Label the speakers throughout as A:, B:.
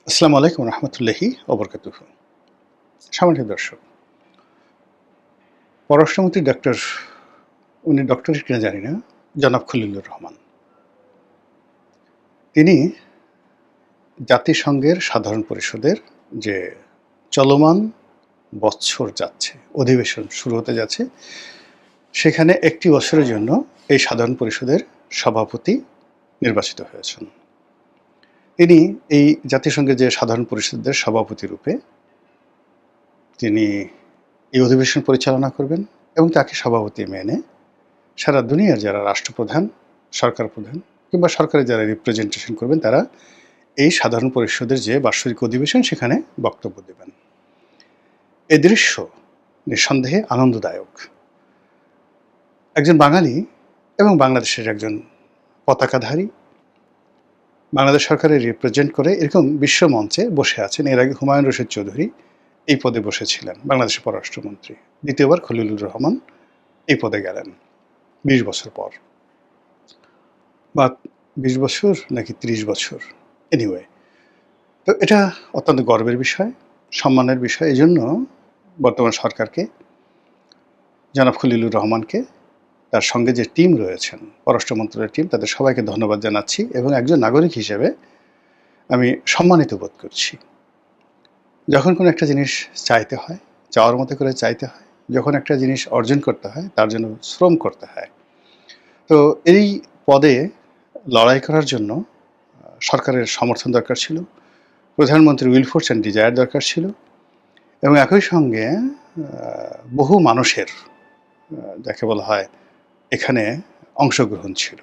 A: আসসালামু আলাইকুম রহমতুল্লাহি ওবরকাতুহু। সম্মানিত দর্শক, পররাষ্ট্রমন্ত্রী উনি ডক্টরেট কিনা জানি না, জনাব খলিলুর রহমান। তিনি জাতিসংঘের সাধারণ পরিষদের যে চলমান বৎসর যাচ্ছে, অধিবেশন শুরু হতে যাচ্ছে, সেখানে একটি বছরের জন্য এই সাধারণ পরিষদের সভাপতি নির্বাচিত হয়েছেন। তিনি এই জাতিসংঘের যে সাধারণ পরিষদের সভাপতি রূপে তিনি এই অধিবেশন পরিচালনা করবেন এবং তাকে সভাপতি মেনে সারা দুনিয়ার যারা রাষ্ট্রপ্রধান, সরকার প্রধান কিংবা সরকারের যারা রিপ্রেজেন্টেশন করবেন তারা এই সাধারণ পরিষদের যে বার্ষিক অধিবেশন সেখানে বক্তব্য দেবেন। এই দৃশ্য নিঃসন্দেহে আনন্দদায়ক। একজন বাঙালি এবং বাংলাদেশের একজন পতাকাধারী, বাংলাদেশ সরকারের রিপ্রেজেন্ট করে এরকম বিশ্ব মঞ্চে বসে আছেন। এর আগে হুমায়ুন রশিদ চৌধুরী এই পদে বসেছিলেন, বাংলাদেশের পররাষ্ট্রমন্ত্রী। দ্বিতীয়বার খলিলুর রহমান এই পদে গেলেন ২০ বছর পর, বা ২০ বছর নাকি ৩০ বছর, এনিওয়ে। তো এটা অত্যন্ত গর্বের বিষয়, সম্মানের বিষয়। এই জন্য বর্তমান সরকারকে, জনাব খলিলুর রহমানকে, তার সঙ্গে যে টিম রয়েছেন, পররাষ্ট্র মন্ত্রণালয়ের টিম, তাদের সবাইকে ধন্যবাদ জানাচ্ছি এবং একজন নাগরিক হিসেবে আমি সম্মানিত বোধ করছি। যখন কোনো একটা জিনিস চাইতে হয়, চাওয়ার মতো করে চাইতে হয়, যখন একটা জিনিস অর্জন করতে হয় তার জন্য শ্রম করতে হয়। তো এই পদে লড়াই করার জন্য সরকারের সমর্থন দরকার ছিল, প্রধানমন্ত্রীর উইল ফোর্স অ্যান্ড ডিজায়ার দরকার ছিল এবং একই সঙ্গে বহু মানুষের যাকে বলা হয় এখানে অংশগ্রহণ ছিল।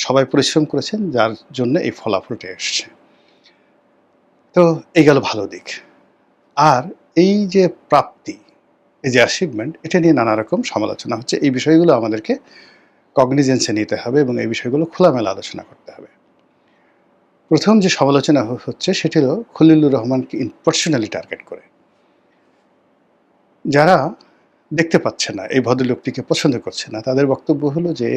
A: সবাই পরিশ্রম করেছেন, যার জন্য এই ফলাফলটা এসছে। তো এই গেল ভালো দিক। আর এই যে প্রাপ্তি, এই যে অ্যাচিভমেন্ট, এটা নিয়ে নানা রকম সমালোচনা হচ্ছে। এই বিষয়গুলো আমাদেরকে কগনিজেন্সে নিতে হবে এবং এই বিষয়গুলো খোলামেলা আলোচনা করতে হবে। প্রথম যে সমালোচনা হচ্ছে সেটি হলো খলিলুর রহমানকে পার্সোনালি টার্গেট করে। যারা দেখতে পাচ্ছে না, এই ভদ্রলোকটিকে পছন্দ করছে না, তাদের বক্তব্য হলো যে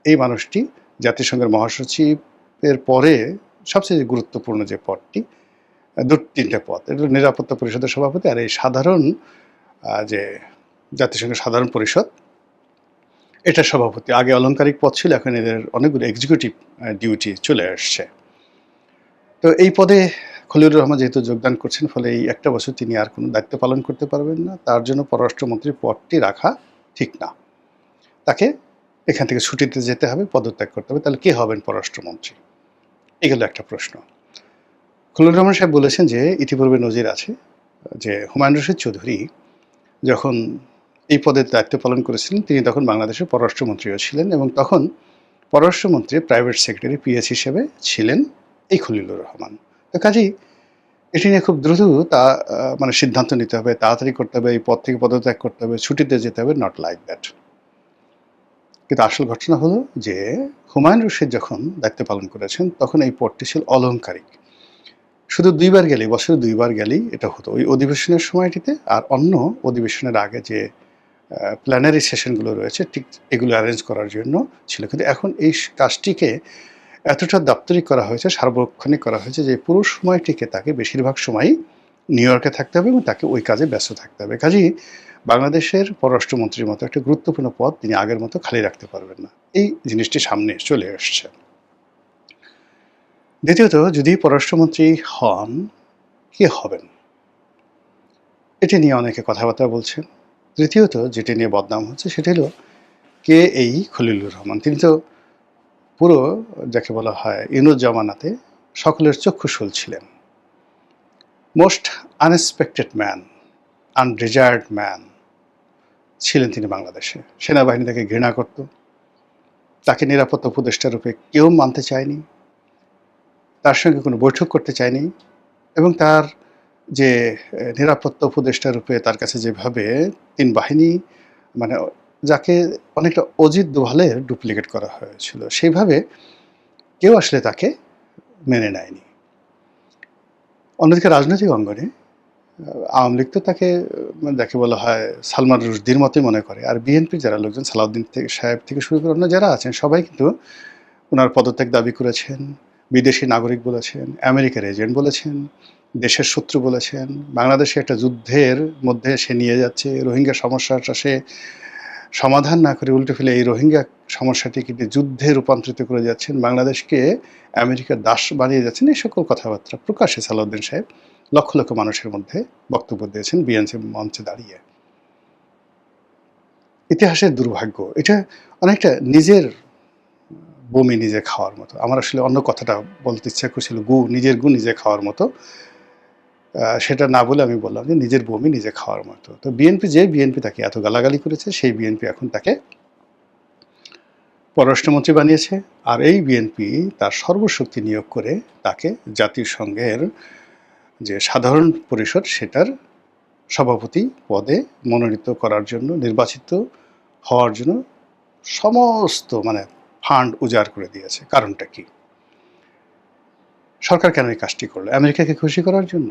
A: এই মানুষটি জাতিসংঘের মহাসচিবের পরে সবচেয়ে গুরুত্বপূর্ণ যে পদটি, ২-৩টে পদ, এটা নিরাপত্তা পরিষদের সভাপতি আর এই সাধারণ যে জাতিসংঘের সাধারণ পরিষদ, এটার সভাপতি। আগে অলংকারিক পদ ছিল, এখন এদের অনেকগুলো এক্সিকিউটিভ ডিউটি চলে আসছে। তো এই পদে খলিলুর রহমান যেহেতু যোগদান করছেন, ফলে এই একটা বছর তিনি আর কোনো দায়িত্ব পালন করতে পারবেন না। তার জন্য পররাষ্ট্রমন্ত্রীর পদটি রাখা ঠিক না। তাকে এখান থেকে ছুটিতে যেতে হবে, পদত্যাগ করতে হবে। তাহলে কে হবেন পররাষ্ট্রমন্ত্রী? এগুলো একটা প্রশ্ন। খলিলুর রহমান সাহেব বলেছেন যে ইতিপূর্বে নজির আছে যে হুমায়ুন রশিদ চৌধুরী যখন এই পদের দায়িত্ব পালন করেছিলেন, তিনি তখন বাংলাদেশের পররাষ্ট্রমন্ত্রীও ছিলেন এবং তখন পররাষ্ট্রমন্ত্রী প্রাইভেট সেক্রেটারি পিএস হিসেবে ছিলেন এই খলিলুর রহমান। তো কাজেই এটি নিয়ে খুব দ্রুত মানে সিদ্ধান্ত নিতে হবে, তাড়াতাড়ি করতে হবে, এই পদ থেকে পদত্যাগ করতে হবে, ছুটিতে যেতে হবে, নট লাইক দ্যাট। কিন্তু আসল ঘটনা হলো যে হুমায়ুন রশিদ যখন দায়িত্ব পালন করেছেন তখন এই পদটি ছিল অলংকারিক। শুধু ২ বার গেলেই, বছরে ২ বার গেলেই এটা হতো, ওই অধিবেশনের সময়টিতে আর অন্য অধিবেশনের আগে যে প্ল্যানারি সেশনগুলো রয়েছে ঠিক এগুলো অ্যারেঞ্জ করার জন্য ছিল। কিন্তু এখন এই কাজটিকে এতটা দাপ্তরিক করা হয়েছে, সার্বক্ষণিক করা হয়েছে যে পুরো সময়টিকে তাকে বেশিরভাগ সময়ই নিউ ইয়র্কে থাকতে হবে এবং তাকে ওই কাজে ব্যস্ত থাকতে হবে। কাজেই বাংলাদেশের পররাষ্ট্রমন্ত্রীর মতো একটা গুরুত্বপূর্ণ পদ তিনি আগের মতো খালি রাখতে পারবেন না। এই জিনিসটি সামনে চলে আসছে। দ্বিতীয়ত, যদি পররাষ্ট্রমন্ত্রী হন, কে হবেন? এটি নিয়ে অনেকে কথাবার্তা বলছেন। তৃতীয়ত, যেটি নিয়ে বদনাম হচ্ছে সেটি হলো কে এই খলিলুর রহমান। তিনি তো পুরো যাকে বলা হয় ইউনুস জামানাতে সকলের চক্ষুশূল ছিলেন। মোস্ট আনএক্সপেক্টেড ম্যান, আনডিজায়ার্ড ম্যান ছিলেন তিনি বাংলাদেশে। সেনাবাহিনী তাকে ঘৃণা করত, তাকে নিরাপত্তা উপদেষ্টা রূপে কেউ মানতে চায়নি, তার সঙ্গে কোনো বৈঠক করতে চায়নি এবং তার যে নিরাপত্তা উপদেষ্টা রূপে তার কাছে যেভাবে ৩ বাহিনী, মানে যাকে অনেকটা অজিত দোভালের ডুপ্লিকেট করা হয়েছিল, সেইভাবে কেউ আসলে তাকে মেনে নেয়নি। অন্যদিকে রাজনৈতিক অঙ্গনে আওয়ামী লীগ তো তাকে যাকে বলা হয় সালমান রুশদির মতোই মনে করে, আর বিএনপির যারা লোকজন, সালাউদ্দিন সাহেব থেকে শুরু করে অন্য যারা আছেন সবাই কিন্তু ওনার পদত্যাগ দাবি করেছেন, বিদেশি নাগরিক বলেছেন, আমেরিকার এজেন্ট বলেছেন, দেশের শত্রু বলেছেন, বাংলাদেশে একটা যুদ্ধের মধ্যে সে নিয়ে যাচ্ছে, রোহিঙ্গা সমস্যাটা সে সমাধান না করে উল্টে ফেলে এই রোহিঙ্গা সমস্যাটিকে যুদ্ধে রূপান্তরিত করে যাচ্ছেন, বাংলাদেশকে আমেরিকার দাস বানিয়ে যাচ্ছেন, এই সকল কথাবার্তা প্রকাশ্যে সালাউদ্দিন সাহেব লক্ষ লক্ষ মানুষের মধ্যে বক্তব্য দিয়েছেন বিএনপি মঞ্চে দাঁড়িয়ে। ইতিহাসের দুর্ভাগ্য, এটা অনেকটা নিজের বমি নিজে খাওয়ার মতো। আমার আসলে অন্য কথাটা বলতে ইচ্ছা করছিল, নিজের গু নিজে খাওয়ার মতো। সেটা না বলে আমি বললাম যে নিজের বমি নিজে খাওয়ার মতো। তো বিএনপি তাকে এত গালাগালি করেছে, সেই বিএনপি এখন তাকে পররাষ্ট্রমন্ত্রী বানিয়েছে। আর এই বিএনপি তার সর্বশক্তি নিয়োগ করে তাকে জাতিসংঘের যে সাধারণ পরিষদ সেটার সভাপতি পদে মনোনীত করার জন্য, নির্বাচিত হওয়ার জন্য সমস্ত ফান্ড উজাড় করে দিয়েছে। কারণটা কি? সরকার কেন এই কাজটি করলো? আমেরিকাকে খুশি করার জন্য?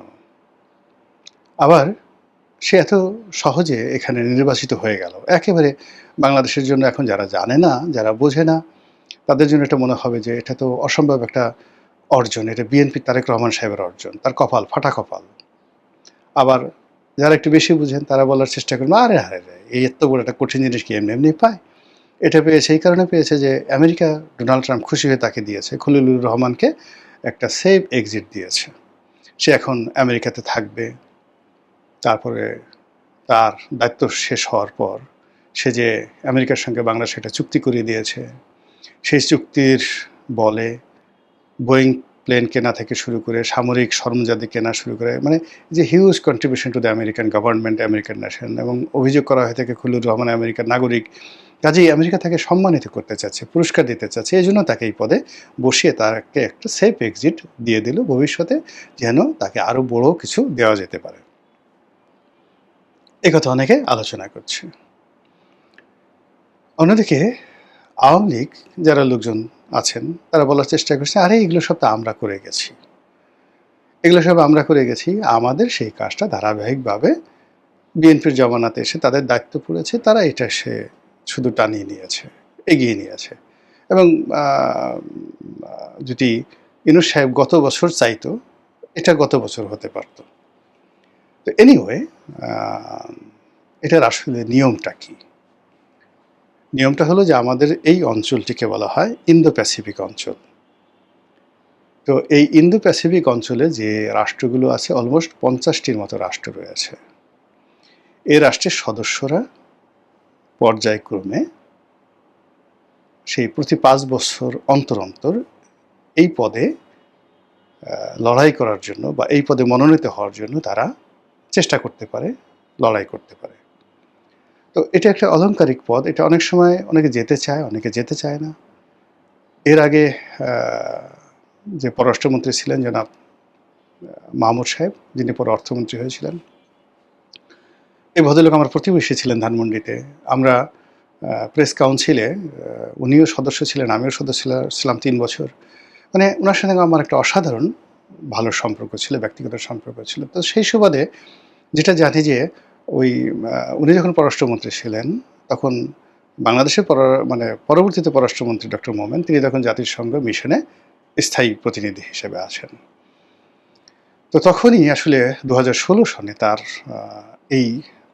A: আবার সে এত সহজে এখানে নির্বাচিত হয়ে গেল, একেবারে বাংলাদেশের জন্য এখন যারা জানে না, যারা বোঝে না, তাদের জন্য এটা মনে হবে যে এটা তো অসম্ভব একটা অর্জন, এটা বিএনপি তারেক রহমান সাহেবের অর্জন, তার কপাল, ফাটা কপাল। আবার যারা একটু বেশি বুঝেন তারা বলার চেষ্টা করেন, আরে আরে এই এত বড় একটা কঠিন জিনিস কি এমনি এমনি পায়? এটা পেয়েছে এই কারণে পেয়েছে যে আমেরিকা, ডোনাল্ড ট্রাম্প খুশি হয়ে তাকে দিয়েছে, খলিলুর রহমানকে একটা সেফ এক্সিট দিয়েছে। সে এখন আমেরিকাতে থাকবে। তারপরে তার দায়িত্ব শেষ হওয়ার পর সে যে আমেরিকার সঙ্গে বাংলাদেশ একটা চুক্তি করিয়ে দিয়েছে, সেই চুক্তির বলে বোয়িং প্লেন কেনা থেকে শুরু করে সামরিক সরঞ্জাদি কেনা শুরু করে, যে huge contribution to the American government, American nation, এবং অভিযোগ করা হয়ে থাকে খলিলুর রহমান আমেরিকার নাগরিক। কাজেই আমেরিকা তাকে সম্মানিত করতে চাচ্ছে, পুরস্কার দিতে চাচ্ছে, এই জন্য তাকে এই পদে বসিয়ে তাকে একটা সেফ এক্সিট দিয়ে দিল, ভবিষ্যতে যেন তাকে আরও বড় কিছু দেওয়া যেতে পারে। এ কথা অনেকে আলোচনা করছে। অন্যদিকে আওয়ামী লীগ যারা লোকজন আছেন তারা বলার চেষ্টা করছে, আরে এগুলো সব তো আমরা করে গেছি, এগুলো সব আমরা করে গেছি, আমাদের সেই কাজটা ধারাবাহিকভাবে বিএনপির জমানাতে এসে তাদের দায়িত্ব পড়েছে, তারা এটা সে শুধু টানিয়ে নিয়েছে, এগিয়ে নিয়েছে। এবং যদি ইউনূস সাহেব গত বছর চাইতো, এটা গত বছর হতে পারত। তো এনিওয়ে, এটার আসলে নিয়মটা কি? নিয়মটা হলো যে আমাদের এই অঞ্চলটিকে বলা হয় ইন্দো প্যাসিফিক অঞ্চল। তো এই ইন্দো প্যাসিফিক অঞ্চলে যে রাষ্ট্রগুলো আছে, অলমোস্ট 50টির মতো রাষ্ট্র রয়েছে। এই রাষ্ট্রের সদস্যরা পর্যায়ক্রমে সেই প্রতি 5 বছর অন্তর অন্তর এই পদে লড়াই করার জন্য বা এই পদে মনোনীত হওয়ার জন্য তারা চেষ্টা করতে পারে, লড়াই করতে পারে। তো এটা একটা অলংকারিক পদ, এটা অনেক সময় অনেকে যেতে চায়, অনেকে যেতে চায় না। এর আগে যে পররাষ্ট্রমন্ত্রী ছিলেন জনাব মাহমুদ সাহেব, যিনি পরে অর্থমন্ত্রী হয়েছিলেন, এই ভদ্রলোক আমার প্রতিবেশী ছিলেন ধানমন্ডিতে। আমরা প্রেস কাউন্সিলে, উনিও সদস্য ছিলেন, আমিও সদস্য ছিলাম 3 বছর। ওনার সঙ্গে আমার একটা অসাধারণ ভালো সম্পর্ক ছিল, ব্যক্তিগত সম্পর্ক ছিল। তো সেই সুবাদে যেটা জানি যে উনি যখন পররাষ্ট্রমন্ত্রী ছিলেন তখন বাংলাদেশের পরবর্তীতে পররাষ্ট্রমন্ত্রী ডক্টর মোমেন, তিনি তখন জাতিসংঘ মিশনে স্থায়ী প্রতিনিধি হিসেবে আছেন। তো তখনই আসলে 2016 সনে তার এই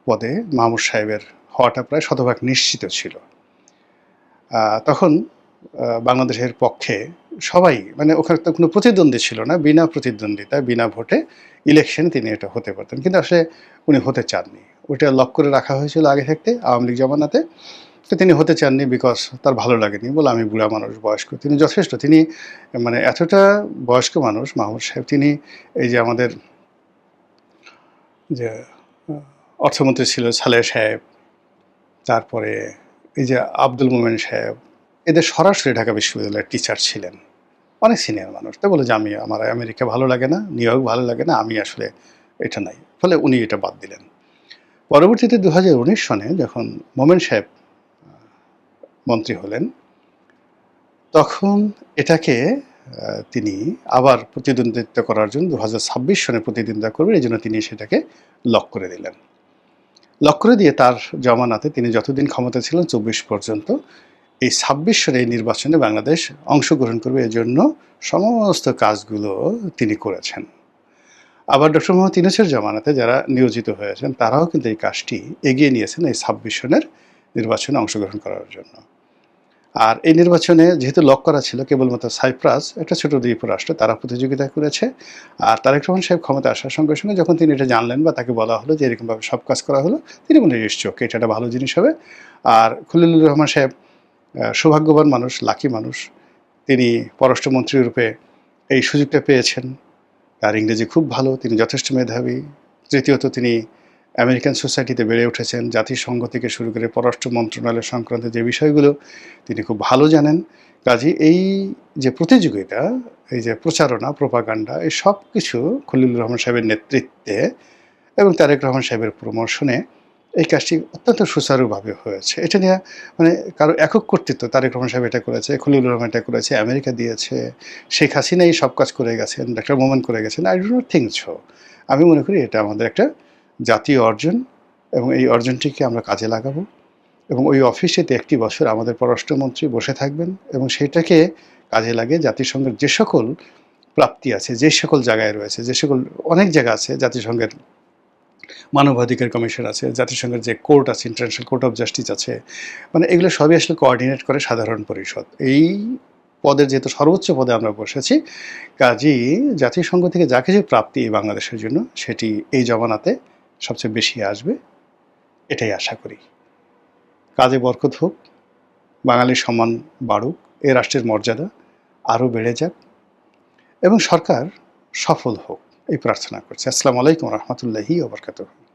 A: পদে মাহমুদ সাহেবের হওয়াটা প্রায় শতভাগ নিশ্চিত ছিল। তখন বাংলাদেশের পক্ষে সবাই, ওখানে তো কোনো প্রতিদ্বন্দ্বী ছিল না, বিনা প্রতিদ্বন্দ্বিতায় বিনা ভোটে ইলেকশনে তিনি এটা হতে পারতেন, কিন্তু আসলে উনি হতে চাননি। ওইটা লক করে রাখা হয়েছিল আগে থাকতে আওয়ামী লীগ জমানাতে। তো তিনি হতে চাননি, বিকজ তার ভালো লাগেনি, বলে আমি বুড়া মানুষ, বয়স্ক। তিনি যথেষ্ট, তিনি এতটা বয়স্ক মানুষ মাহমুদ সাহেব, তিনি এই যে আমাদের যে অর্থমন্ত্রী ছিল সালেহ সাহেব, তারপরে এই যে আব্দুল মোমেন সাহেব, এদের সরাসরি ঢাকা বিশ্ববিদ্যালয়ের টিচার ছিলেন, অনেক সিনিয়র মানুষ। তো বলে যে আমার আমেরিকা ভালো লাগে না, নিউ ইয়র্ক ভালো লাগে না, আমি আসলে এটা নাই। ফলে উনি এটা বাদ দিলেন। পরবর্তীতে 2019 সনে যখন মোমেন সাহেব মন্ত্রী হলেন, তখন এটাকে তিনি আবার প্রতিদ্বন্দ্বিতা করার জন্য 2026 সনে প্রতিদ্বন্দ্বিতা করবেন, এই জন্য তিনি সেটাকে লক করে দিলেন। লক করে দিয়ে তার জমানাতে তিনি যতদিন ক্ষমতা ছিলেন 24 পর্যন্ত এই ২৬ সনের এই নির্বাচনে বাংলাদেশ অংশগ্রহণ করবে এজন্য সমস্ত কাজগুলো তিনি করেছেন। আবার ডক্টর মোহাম্মদ ইউনূসের জামানাতে যারা নিয়োজিত হয়েছেন তারাও কিন্তু এই কাজটি এগিয়ে নিয়েছেন এই ২৬ সনের নির্বাচনে অংশগ্রহণ করার জন্য। আর এই নির্বাচনে যেহেতু লক করা ছিল কেবলমাত্র সাইপ্রাস, একটা ছোট দ্বীপ রাষ্ট্র, তারা প্রতিযোগিতা করেছে। আর তারেক রহমান সাহেব ক্ষমতা আসার সঙ্গে সঙ্গে যখন তিনি এটা জানলেন বা তাকে বলা হলো যে এরকমভাবে সব কাজ করা হলো, তিনি বললেন নিশ্চয় এটা একটা ভালো জিনিস হবে। আর খলিলুর রহমান সাহেব সৌভাগ্যবান মানুষ, লাকি মানুষ, তিনি পররাষ্ট্রমন্ত্রী রূপে এই সুযোগটা পেয়েছেন। তার ইংরেজি খুব ভালো, তিনি যথেষ্ট মেধাবী। তৃতীয়ত তিনি আমেরিকান সোসাইটিতে বেড়ে উঠেছেন, জাতিসংঘ থেকে শুরু করে পররাষ্ট্র মন্ত্রণালয় সংক্রান্ত যে বিষয়গুলো তিনি খুব ভালো জানেন। কাজেই এই যে প্রতিযোগিতা, এই যে প্রচারণা, প্রোপাগান্ডা, এই সব কিছু খলিলুর রহমান সাহেবের নেতৃত্বে এবং তারেক রহমান সাহেবের প্রমোশনে এই কাজটি অত্যন্ত সুচারুভাবে হয়েছে। এটা নিয়ে মানে কারো একক কর্তৃত্ব, তারেক রহমান সাহেব এটা করেছে, খলিলুর রহমান এটা করেছে, আমেরিকা দিয়েছে, শেখ হাসিনা এই সব কাজ করে গেছেন, ডক্টর মোমেন করে গেছেন, I do not think so. আমি মনে করি এটা আমাদের একটা জাতীয় অর্জন এবং এই অর্জনটিকে আমরা কাজে লাগাবো এবং ওই অফিসেতে একটি বছর আমাদের পররাষ্ট্রমন্ত্রী বসে থাকবেন এবং সেটাকে কাজে লাগিয়ে জাতিসংঘের যে সকল প্রাপ্তি আছে, যে সকল জায়গায় রয়েছে, যে সকল অনেক জায়গা আছে, জাতিসংঘের মানবাধিকার কমিশন আছে, জাতিসংঘের যে কোর্ট আছে, ইন্টারন্যাশনাল কোর্ট অফ জাস্টিস আছে, মানে এগুলো সবই আসলে কোঅর্ডিনেট করে সাধারণ পরিষদ। এই পদের যেহেতু সর্বোচ্চ পদে আমরা বসেছি, কাজেই জাতিসংঘ থেকে যা কিছু প্রাপ্তি বাংলাদেশের জন্য সেটি এই জমানাতে সবচেয়ে বেশি আসবে, এটাই আশা করি। কাজে বরকত হোক, বাঙালির সম্মান বাড়ুক, এ রাষ্ট্রের মর্যাদা আরও বেড়ে যাক এবং সরকার সফল হোক, এই প্রার্থনা করছি। আসসালামু আলাইকুম রহমতুল্লাহি ওয়া বারাকাতুহু।